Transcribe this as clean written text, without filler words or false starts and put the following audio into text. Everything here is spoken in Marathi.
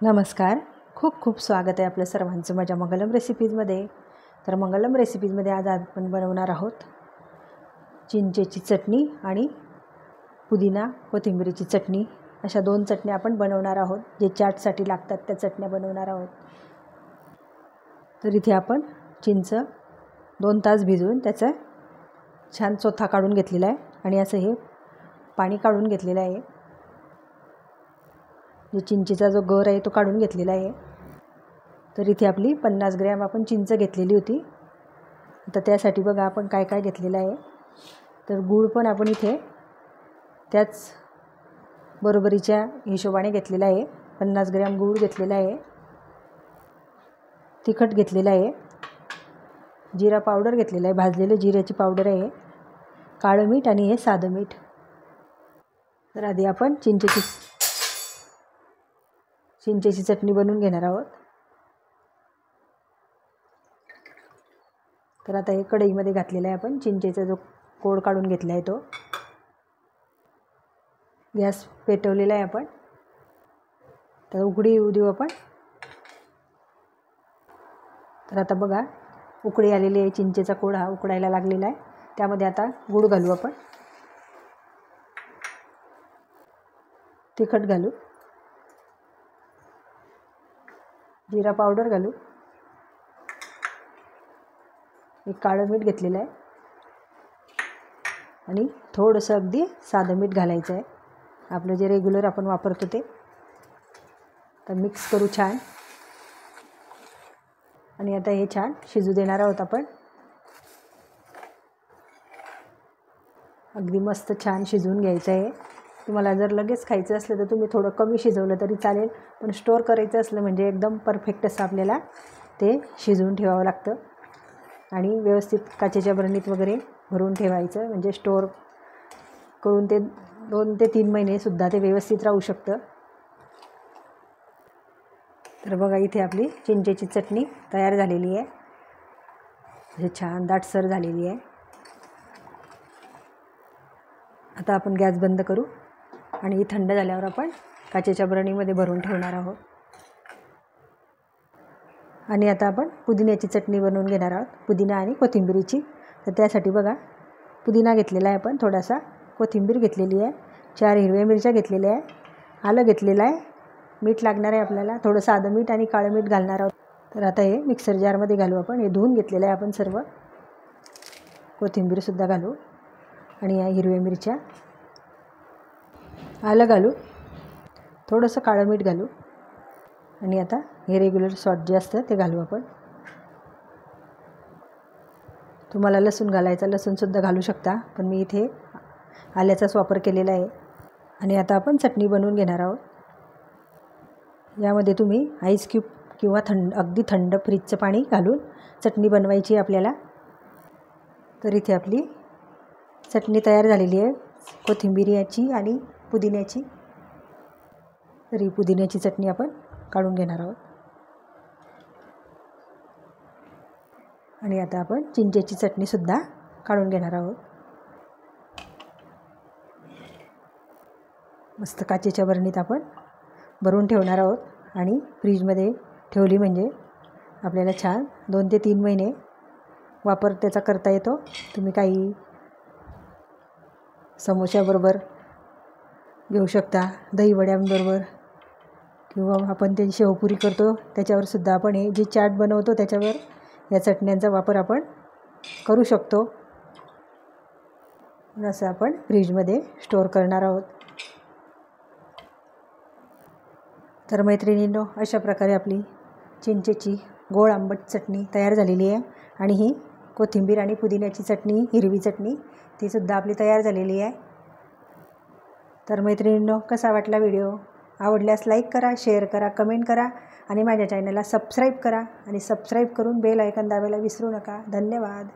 नमस्कार. खूप खूप स्वागत आहे आपलं सर्वांचं माझ्या मंगलम रेसिपीजमध्ये. तर मंगलम रेसिपीजमध्ये आज आपण बनवणार आहोत चिंचेची चटणी आणि पुदिना कोथिंबीरीची चटणी. अशा 2 चटण्या आपण बनवणार आहोत, जे चाटसाठी लागतात त्या चटण्या बनवणार आहोत. तर इथे आपण चिंच 2 तास भिजवून त्याचा छान चोथा काढून घेतलेला आहे आणि असं हे पाणी काढून घेतलेलं आहे. जो चिंचेचा जो गर आहे तो काढून घेतलेला आहे. तर इथे आपली 50 ग्रॅम आपण चिंच घेतलेली होती. आता त्यासाठी बघा आपण काय काय घेतलेलं आहे. तर गूळ पण आपण इथे त्याच बरोबरीच्या हिशोबाने घेतलेला आहे. 50 ग्रॅम गूळ घेतलेला आहे. तिखट घेतलेलं आहे. जिरा पावडर घेतलेला आहे, भाजलेलं जिऱ्याची पावडर आहे. काळं मीठ आणि हे साधं मीठ. तर आधी आपण चिंचेची चटणी बनवून घेणार आहोत. तर आता हे कढईमध्ये घातलेला आहे आपण चिंचेचा जो कोड काढून घेतला आहे तो. गॅस पेटवलेला आहे आपण. तर उकळी येऊ देऊ आपण. तर आता बघा उकळी आलेली आहे. चिंचेचा कोड हा उकळायला लागलेला आहे. त्यामध्ये आता गूळ घालू आपण, तिखट घालू, जिरा पावडर घालू, एक काळं मीठ घेतलेलं आहे आणि थोडंसं अगदी साधं मीठ घालायचं आहे, आपलं जे रेग्युलर आपण वापरतो ते. तर मिक्स करू छान आणि आता हे छान शिजू देणार आहोत आपण. अगदी मस्त छान शिजवून घ्यायचं आहे. तुम्हाला जर लगेच खायचं असलं तर तुम्ही थोडं कमी शिजवलं तरी चालेल, पण स्टोअर करायचं असलं म्हणजे एकदम परफेक्ट असं आपल्याला ते शिजवून ठेवावं लागतं आणि व्यवस्थित काचेच्या बरणीत वगैरे भरून ठेवायचं, म्हणजे स्टोअर करून ते 2 ते 3 महिनेसुद्धा ते व्यवस्थित राहू शकतं. तर बघा इथे आपली चिंचेची चटणी तयार झालेली आहे. हे छान दाटसर झालेली आहे. आता आपण गॅस बंद करू आणि ही थंड झाल्यावर आपण काचेच्या बरणीमध्ये भरून ठेवणार आहोत. आणि आता आपण पुदिन्याची चटणी बनवून घेणार आहोत, पुदिना आणि कोथिंबीरीची. तर त्यासाठी बघा पुदिना घेतलेला आहे आपण, थोडासा कोथिंबीर घेतलेली आहे, 4 हिरव्या मिरच्या घेतलेल्या आहे, आलं घेतलेलं आहे, मीठ लागणार आहे आपल्याला, थोडं साधं मीठ आणि काळं मीठ घालणार आहोत. तर आता हे मिक्सर जारमध्ये घालू आपण. हे धुवून घेतलेलं आहे आपण सर्व. कोथिंबीरसुद्धा घालू आणि या हिरव्या मिरच्या, आलं घालू, थोडंसं काळं मीठ घालू आणि आता हे रेग्युलर सॉल्ट जे असतं ते घालू आपण. तुम्हाला लसूण घालायचा, लसूणसुद्धा घालू शकता, पण मी इथे आल्याचाच वापर केलेला आहे. आणि आता आपण चटणी बनवून घेणार आहोत. यामध्ये तुम्ही आईस क्यूब किंवा अगदी थंड फ्रीजचं पाणी घालून चटणी बनवायची आपल्याला. तर इथे आपली चटणी तयार झालेली आहे, कोथिंबीरची आणि पुदिन्याची. तर ही पुदिन्याची चटणी आपण काढून घेणार आहोत. आणि आता आपण चिंचेची चटणीसुद्धा काढून घेणार आहोत. मस्त काचेच्या बरणीत आपण भरून ठेवणार आहोत आणि फ्रीजमध्ये ठेवली म्हणजे आपल्याला छान 2 ते 3 महिने वापर त्याचा करता येतो. तुम्ही काही समोश्याबरोबर घेऊ शकता, दहीवड्यांबरोबर, किंवा आपण ते शेवपुरी करतो त्याच्यावरसुद्धा आपण हे जे चाट बनवतो त्याच्यावर या चटण्यांचा वापर आपण करू शकतो. असं आपण फ्रीजमध्ये स्टोअर करणार आहोत. तर मैत्रिणींनो, अशा प्रकारे आपली चिंचेची गोड आंबट चटणी तयार झालेली आहे. आणि ही कोथिंबीर आणि पुदिन्याची चटणी, हिरवी चटणी, तीसुद्धा आपली तयार झालेली आहे. तर मैत्रिणींनो, कसा वाटला व्हिडिओ? आवडल्यास लाईक करा, शेअर करा, कमेंट करा आणि माझ्या चॅनलला सबस्क्राईब करा आणि सबस्क्राईब करून बेल आयकॉन दाबायला विसरू नका. धन्यवाद.